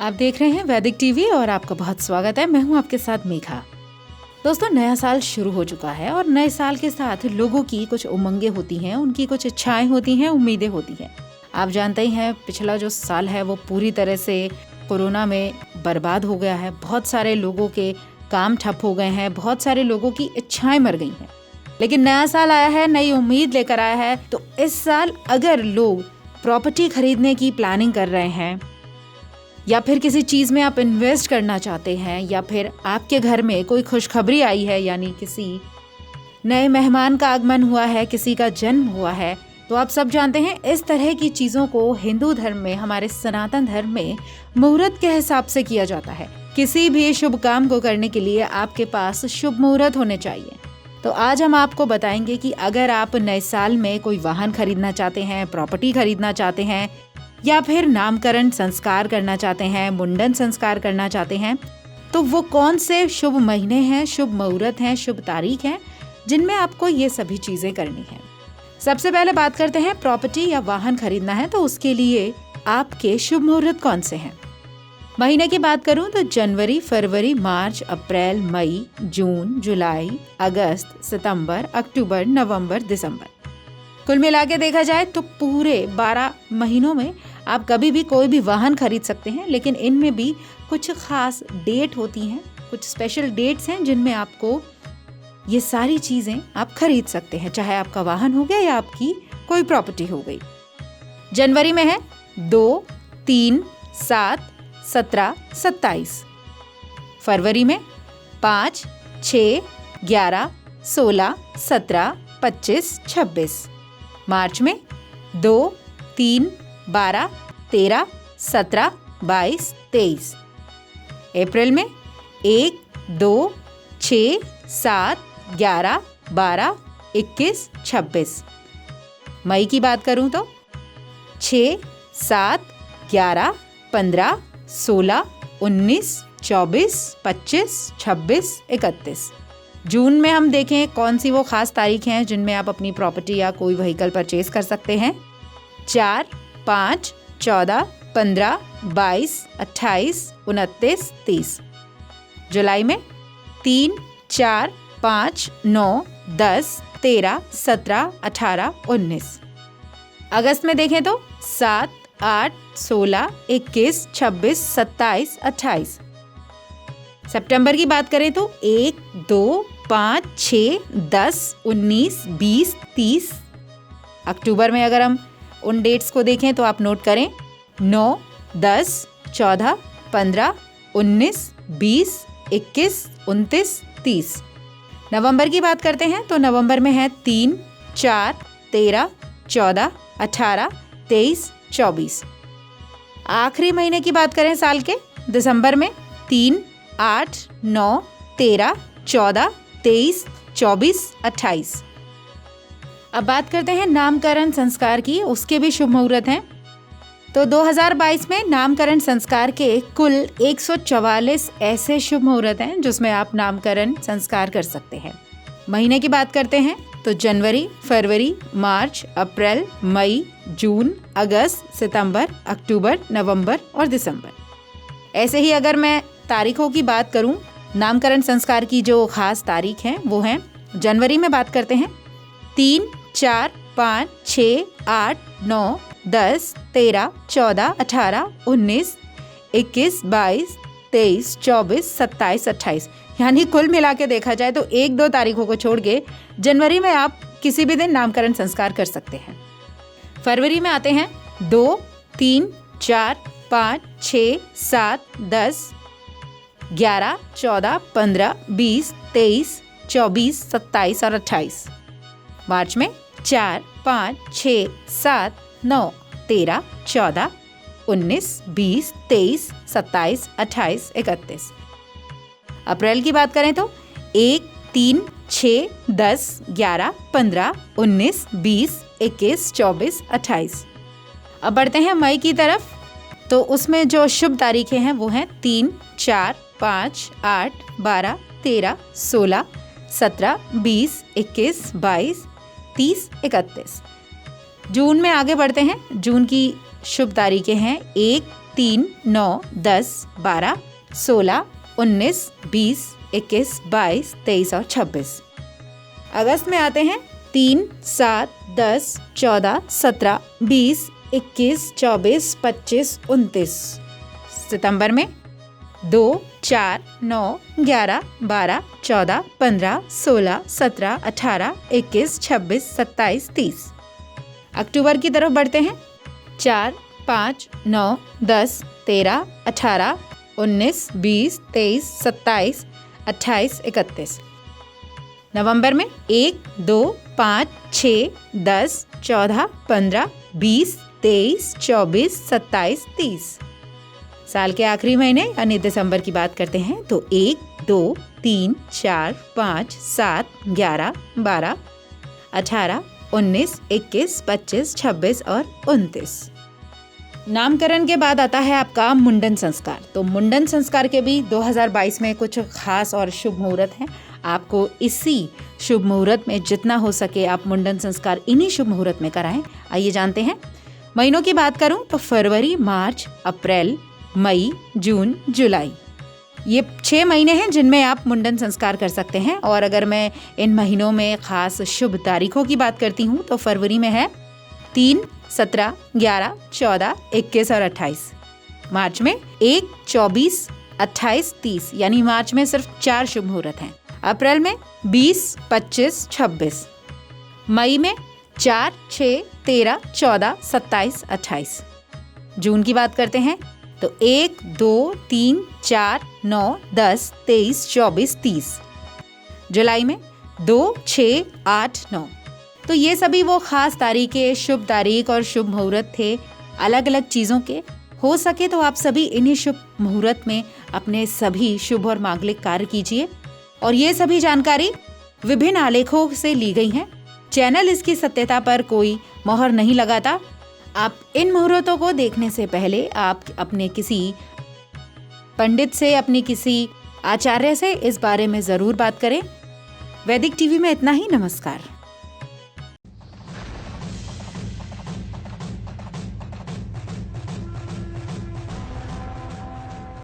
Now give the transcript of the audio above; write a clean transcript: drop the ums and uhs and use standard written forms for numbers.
आप देख रहे हैं वैदिक टीवी और आपका बहुत स्वागत है। मैं हूं आपके साथ मेघा। दोस्तों, नया साल शुरू हो चुका है और नए साल के साथ लोगों की कुछ उमंगें होती हैं, उनकी कुछ इच्छाएं होती हैं, उम्मीदें होती हैं। आप जानते ही हैं, पिछला जो साल है वो पूरी तरह से कोरोना में बर्बाद हो गया है। बहुत सारे लोगों के काम ठप हो गए हैं, बहुत सारे लोगों की इच्छाएं मर गई हैं। लेकिन नया साल आया है, नई उम्मीद लेकर आया है। तो इस साल अगर लोग प्रॉपर्टी खरीदने की प्लानिंग कर रहे हैं या फिर किसी चीज़ में आप इन्वेस्ट करना चाहते हैं या फिर आपके घर में कोई खुशखबरी आई है, यानी किसी नए मेहमान का आगमन हुआ है, किसी का जन्म हुआ है, तो आप सब जानते हैं इस तरह की चीज़ों को हिंदू धर्म में, हमारे सनातन धर्म में मुहूर्त के हिसाब से किया जाता है। किसी भी शुभ काम को करने के लिए आपके पास शुभ मुहूर्त होने चाहिए। तो आज हम आपको बताएंगे कि अगर आप नए साल में कोई वाहन खरीदना चाहते हैं, प्रॉपर्टी खरीदना चाहते हैं या फिर नामकरण संस्कार करना चाहते हैं, मुंडन संस्कार करना चाहते हैं, तो वो कौन से शुभ महीने हैं, शुभ मुहूर्त हैं, शुभ तारीख हैं जिनमें आपको ये सभी चीज़ें करनी हैं। सबसे पहले बात करते हैं, प्रॉपर्टी या वाहन खरीदना है तो उसके लिए आपके शुभ मुहूर्त कौन से हैं। महीने की बात करूं तो जनवरी, फरवरी, मार्च, अप्रैल, मई, जून, जुलाई, अगस्त, सितंबर, अक्टूबर, नवंबर, दिसंबर। कुल मिला के देखा जाए तो पूरे 12 महीनों में आप कभी भी कोई भी वाहन खरीद सकते हैं। लेकिन इनमें भी कुछ खास डेट होती हैं, कुछ स्पेशल डेट्स हैं जिनमें आपको ये सारी चीज़ें आप खरीद सकते हैं, चाहे आपका वाहन हो गया या आपकी कोई प्रॉपर्टी हो गई। जनवरी में है 2, 3, 7, 17, 27। फरवरी में 5, 6, 11, 16, 17, 25, 26। मार्च में 2, 3, 12, 13, 17, 22, 23। अप्रैल में 1, 2, 6, 7, 11, 12, 21, 26। मई की बात करूं तो 6, 7, 11, 15, 16, 19, 24, 25, 26, 31। जून में हम देखें कौन सी वो खास तारीख हैं जिनमें आप अपनी प्रॉपर्टी या कोई व्हीकल परचेज कर सकते हैं। 4, 5, 14, 15, 22, 28, 29, 30। जुलाई में 3, 4, 5, 9, 10, 13, 17, 18, 19। अगस्त में देखें तो 7, 8, 16, 21, 26, 27, 28। सितंबर की बात करें तो 1, 2, 5, 6, 10, 19, 20, 30। अक्टूबर में अगर हम उन डेट्स को देखें तो आप नोट करें 9, 10, 14, 15, 19, 20, 21, 29, 30। नवंबर की बात करते हैं तो नवंबर में है 3, 4, 13, 14, 18, 23, 24। आखिरी महीने की बात करें साल के, दिसंबर में 3, 8, 9, 13, 14, 23, 24, 28। अब बात करते हैं नामकरण संस्कार की, उसके भी शुभ मुहूर्त हैं। तो 2022 में नामकरण संस्कार के कुल 144 ऐसे शुभ मुहूर्त हैं जिसमें आप नामकरण संस्कार कर सकते हैं। महीने की बात करते हैं तो जनवरी, फरवरी, मार्च, अप्रैल, मई, जून, अगस्त, सितंबर, अक्टूबर, नवंबर और दिसंबर। ऐसे ही अगर मैं तारीखों की बात करूं, नामकरण संस्कार की जो खास तारीख हैं वो हैं, जनवरी में बात करते हैं 3, 4, 5, 6, 8, 9, 10, 13, 14, 18, 19, 21, 22, 23, 24, 27, 28। यानी कुल मिला के देखा जाए तो 1-2 तारीखों को छोड़ के जनवरी में आप किसी भी दिन नामकरण संस्कार कर सकते हैं। फरवरी में आते हैं 2, 3, 4, 5, 6, 7, 10, 11, 14, 15, 20, 23, 24, 27 और 28। मार्च में 4, 5, 6, 7, 9, 13, 14, 19, 20, 23, 27, 28, 31। अप्रैल की बात करें तो 1, 3, 6, 10, 11, 15, 19, 20, 21, 24, 28। अब बढ़ते हैं मई की तरफ। तो उसमें जो शुभ तारीखें हैं वो हैं 3, 4, 5, 8, 12, 13, 16, 17, 20, 21, 22, 30, 31। जून में आगे बढ़ते हैं। जून की शुभ तारीखें हैं 1, 3, 9, 10, 12, 16, 19, 20, 21, 22, 23 और 26। अगस्त में आते हैं 3, 7, 10, 14, 17, 20, 21, 24, 25, 29। सितंबर में 2, 4, 9, 11, 12, 14, 15, 16, 17, 18, 21, 26, 27, 30। अक्टूबर की तरफ बढ़ते हैं 4, 5, 9, 10, 13, 18, 19, 20, 23, 27, 28, 31। नवंबर में 1, 2, 5, 6, 10, 14, 15, 20, 23, 24, 27, 30। साल के आखिरी महीने यानी दिसंबर की बात करते हैं तो 1, 2, 3, 4, 5, 7, 11, 12, 18, 19, 21, 25, 26 और 29। नामकरण के बाद आता है आपका मुंडन संस्कार। तो मुंडन संस्कार के भी 2022 में कुछ खास और शुभ मुहूर्त हैं। आपको इसी शुभ मुहूर्त में जितना हो सके आप मुंडन संस्कार इन्हीं शुभ मुहूर्त में कराएं। आइए जानते हैं। महीनों की बात करूं तो फरवरी, मार्च, अप्रैल, मई, जून, जुलाई, ये 6 महीने हैं जिनमें आप मुंडन संस्कार कर सकते हैं। और अगर मैं इन महीनों में खास शुभ तारीखों की बात करती हूँ तो फरवरी में है 3, 17, 11, 14, 21 और 28। मार्च में 1, 24, 28, 30 यानी मार्च में सिर्फ 4 शुभ मुहूर्त हैं। अप्रैल में 20, 25, 26। मई में 4, 6, 13, 14, 27, 28। जून की बात करते हैं तो 1, 2, 3, 4, 9, 10, 23, 24, 30। जुलाई में 2, 6, 8, 9। तो ये सभी वो खास तारीखें, शुभ तारीख और शुभ मुहूर्त थे अलग अलग चीज़ों के। हो सके तो आप सभी इन्हीं शुभ मुहूर्त में अपने सभी शुभ और मांगलिक कार्य कीजिए। और ये सभी जानकारी विभिन्न आलेखों से ली गई हैं। चैनल इसकी सत्यता पर कोई मोहर नहीं लगाता। आप इन मुहूर्तों को देखने से पहले आप अपने किसी पंडित से, अपनी किसी आचार्य से इस बारे में ज़रूर बात करें। वैदिक टीवी में इतना ही। नमस्कार।